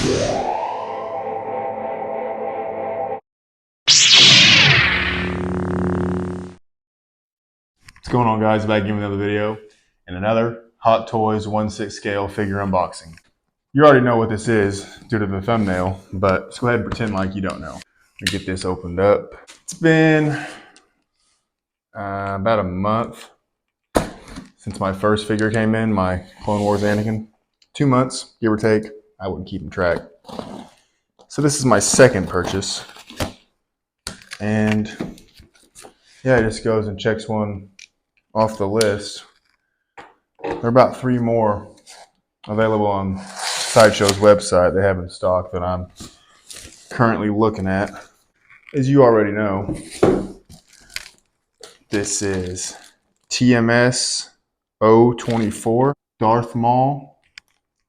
What's going on, guys? Back again with another video and another Hot Toys 1/6 scale figure unboxing. You already know what this is due to the thumbnail, but let's go ahead and pretend like you don't know. Let me get this opened up. It's been about a month since my first figure came in, my Clone Wars Anakin. 2 months, give or take. I wouldn't keep track. So this is my second purchase. And yeah, it just goes and checks one off the list. There are about 3 more available on Sideshow's website they have in stock that I'm currently looking at. As you already know, this is TMS024 Darth Maul,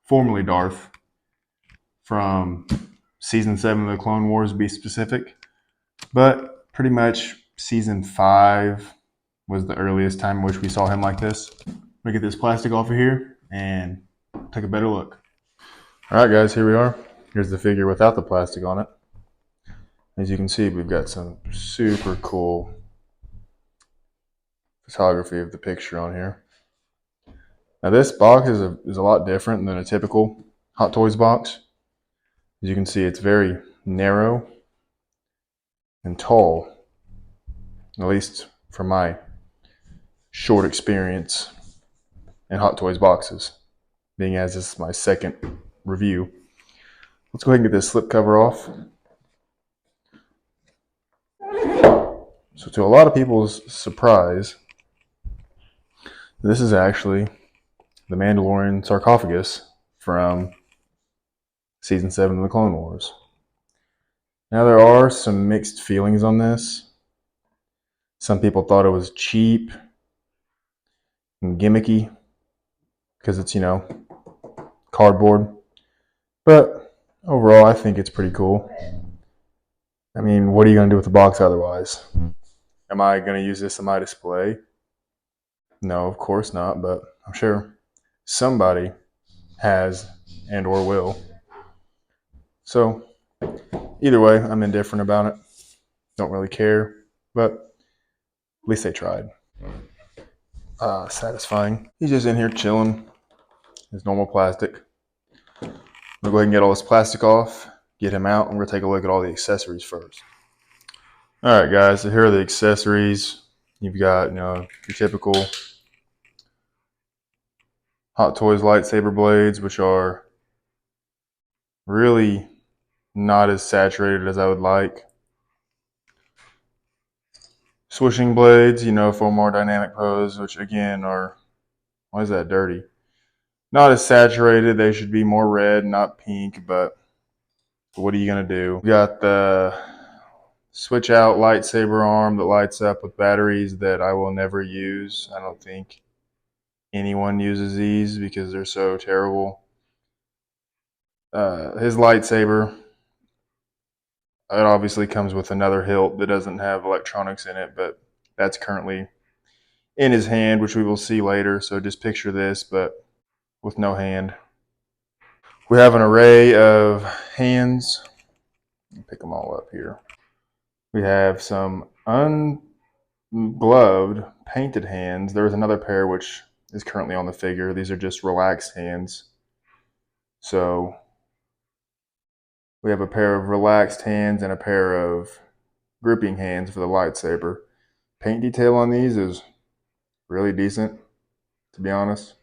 formerly Darth, from Season 7 of the Clone Wars, to be specific. But pretty much Season 5 was the earliest time in which we saw him like this. Let me get this plastic off of here and take a better look. Alright guys, here we are. Here's the figure without the plastic on it. As you can see, we've got some super cool photography of the picture on here. Now this box is a lot different than a typical Hot Toys box. As you can see, it's very narrow and tall, at least from my short experience in Hot Toys boxes, being as this is my second review. Let's go ahead and get this slip cover off. So to a lot of people's surprise, this is actually the Mandalorian sarcophagus from Season 7 of the Clone Wars. Now there are some mixed feelings on this. Some people thought it was cheap and gimmicky because it's, cardboard. But overall, I think it's pretty cool. I mean, what are you going to do with the box otherwise? Am I going to use this in my display? No, of course not, but I'm sure somebody has and or will. So either way, I'm indifferent about it. Don't really care, but at least they tried. Satisfying. He's just in here chilling. His normal plastic. I'm gonna go ahead and get all this plastic off, get him out, and we're gonna take a look at all the accessories first. Alright guys, so here are the accessories. You've got, your typical Hot Toys lightsaber blades, which are really not as saturated as I would like. Swishing blades, for a more dynamic pose, which again are, why is that dirty? Not as saturated. They should be more red, not pink, but what are you going to do? We got the switch out lightsaber arm that lights up with batteries that I will never use. I don't think anyone uses these because they're so terrible. His lightsaber, it obviously comes with another hilt that doesn't have electronics in it, but that's currently in his hand, which we will see later. So just picture this, but with no hand. We have an array of hands. Pick them all up here. We have some ungloved painted hands. There's another pair which is currently on the figure. These are just relaxed hands. So we have a pair of relaxed hands and a pair of gripping hands for the lightsaber. Paint detail on these is really decent, to be honest.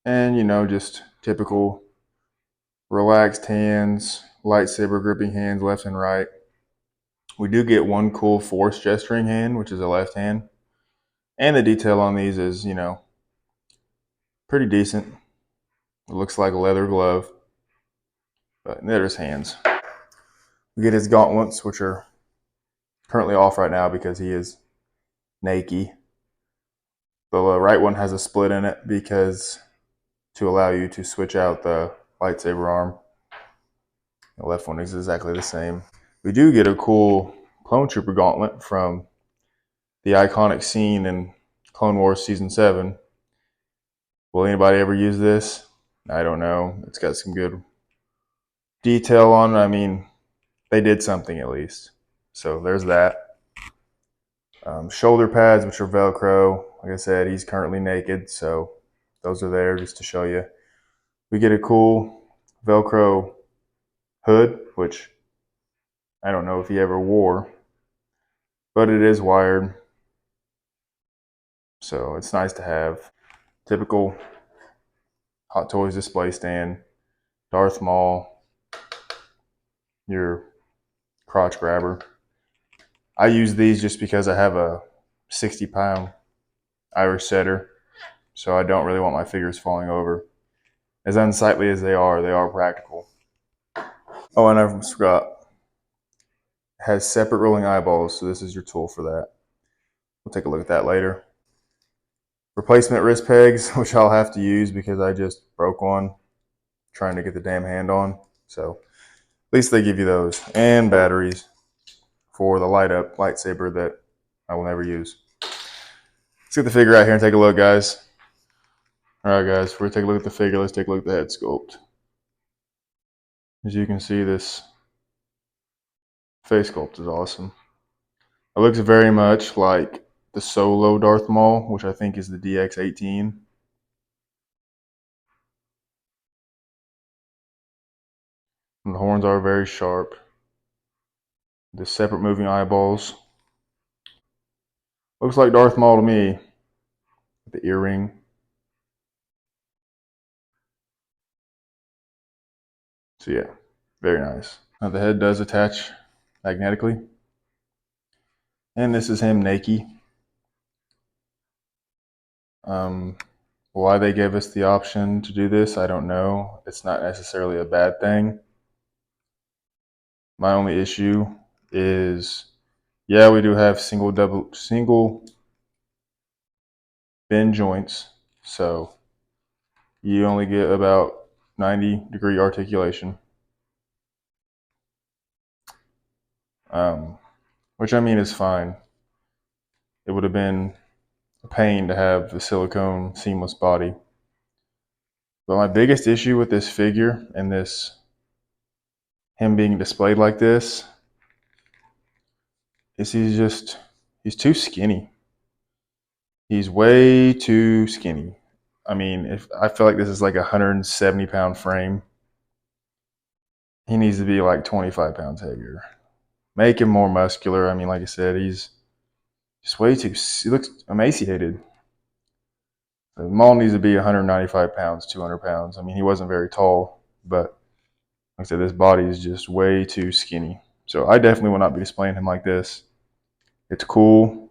And just typical relaxed hands, lightsaber gripping hands left and right. We do get one cool force gesturing hand, which is a left hand. And the detail on these is, pretty decent. It looks like a leather glove. But there's hands. We get his gauntlets, which are currently off right now because he is naked. The right one has a split in it because to allow you to switch out the lightsaber arm. The left one is exactly the same. We do get a cool Clone Trooper gauntlet from the iconic scene in Clone Wars Season 7. Will anybody ever use this? I don't know. It's got some good detail on it. I mean, they did something at least. So there's that. Shoulder pads, which are Velcro. Like I said, he's currently naked, so those are there just to show you. We get a cool Velcro hood, which I don't know if he ever wore, but it is wired, so it's nice to have. Typical Hot Toys display stand, Darth Maul, your crotch grabber. I use these just because I have a 60-pound Irish setter, so I don't really want my figures falling over. As unsightly as they are practical. Oh, and I forgot, it has separate rolling eyeballs, so this is your tool for that. We'll take a look at that later. Replacement wrist pegs, which I'll have to use because I just broke one trying to get the damn hand on. So at least they give you those. And batteries for the light up lightsaber that I will never use. Let's get the figure out here and take a look, guys. Alright guys, we're going to take a look at the figure. Let's take a look at the head sculpt. As you can see, this face sculpt is awesome. It looks very much like the Solo Darth Maul, which I think is the DX-18. And the horns are very sharp. The separate moving eyeballs. Looks like Darth Maul to me. The earring. So yeah, very nice. Now the head does attach magnetically. And this is him naked. Why they gave us the option to do this, I don't know. It's not necessarily a bad thing. My only issue is, yeah, we do have single bend joints, so you only get about 90-degree articulation. Which I mean is fine. It would have been a pain to have the silicone seamless body. But my biggest issue with this figure and him being displayed like this is he's too skinny. He's way too skinny. I mean, if I feel like this is like a 170-pound frame, he needs to be like 25 pounds heavier. Make him more muscular. I mean, like I said, he's just way too. He looks emaciated. The Maul needs to be 195 pounds, 200 pounds. I mean, he wasn't very tall, but like I said, this body is just way too skinny. So I definitely will not be displaying him like this. It's cool,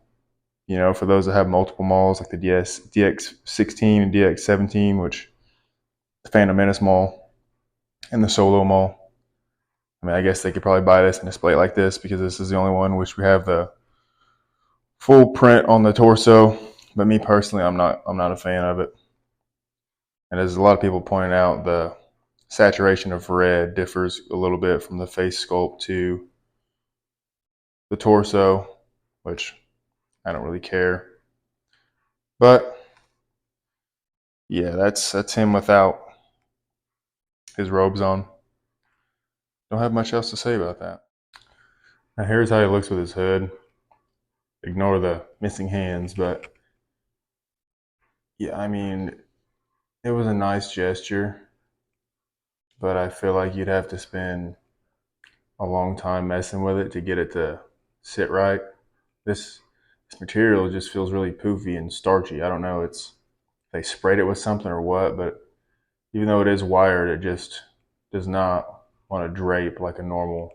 you know, for those that have multiple Mauls, like the DX16 and DX17, which the Phantom Menace Maul and the Solo Maul. I mean, I guess they could probably buy this and display it like this because this is the only one which we have the full print on the torso. But me personally, I'm not a fan of it. And as a lot of people pointed out, the saturation of red differs a little bit from the face sculpt to the torso, which I don't really care. But yeah, that's him without his robes on. Don't have much else to say about that. Now here's how he looks with his hood. Ignore the missing hands, but yeah, I mean, it was a nice gesture, but I feel like you'd have to spend a long time messing with it to get it to sit right. This material just feels really poofy and starchy. I don't know, they sprayed it with something or what, but even though it is wired, it just does not want to drape like a normal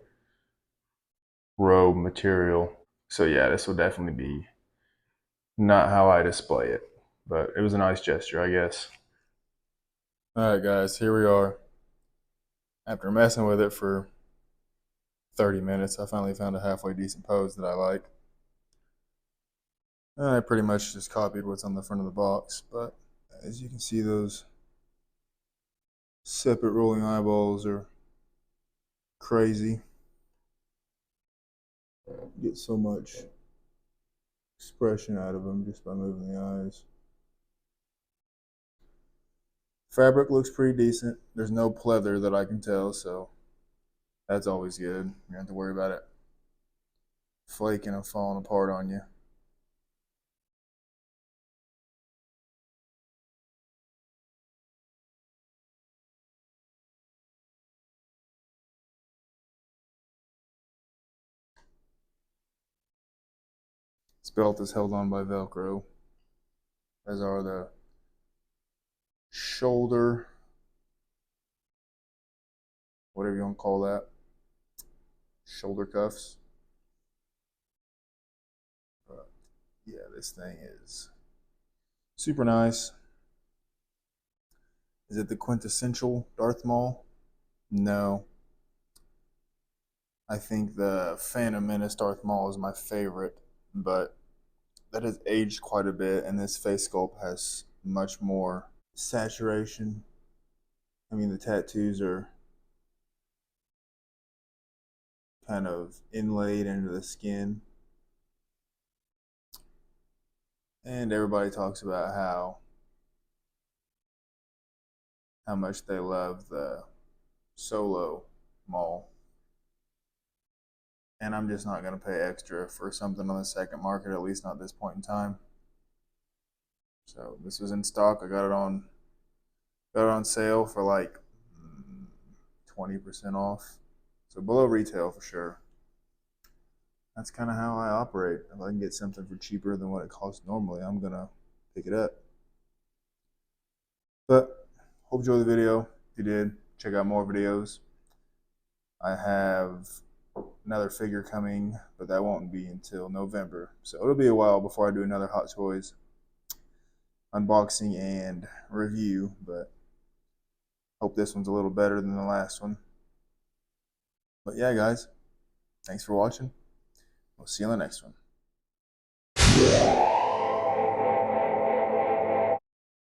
robe material. So yeah, this will definitely be not how I display it, but it was a nice gesture, I guess. All right, guys, here we are. After messing with it for 30 minutes, I finally found a halfway decent pose that I like. I pretty much just copied what's on the front of the box, but as you can see, those separate rolling eyeballs are crazy. Get so much expression out of them just by moving the eyes. Fabric looks pretty decent. There's no pleather that I can tell, so That's always good. You don't have to worry about it flaking and falling apart on you. This belt is held on by Velcro, as are the shoulder, whatever you want to call that, shoulder cuffs. But yeah, this thing is super nice. Is it the quintessential Darth Maul? No. I think the Phantom Menace Darth Maul is my favorite, but that has aged quite a bit, and this face sculpt has much more saturation. I mean, the tattoos are kind of inlaid into the skin. And everybody talks about how much they love the Solo Maul. And I'm just not going to pay extra for something on the second market, at least not at this point in time. So this was in stock. I got it on sale for like 20% off. So below retail for sure. That's kind of how I operate. If I can get something for cheaper than what it costs normally, I'm going to pick it up. But hope you enjoyed the video. If you did, check out more videos. I have another figure coming, but that won't be until November. So it'll be a while before I do another Hot Toys unboxing and review, but hope this one's a little better than the last one. But yeah, guys, thanks for watching. We'll see you on the next one.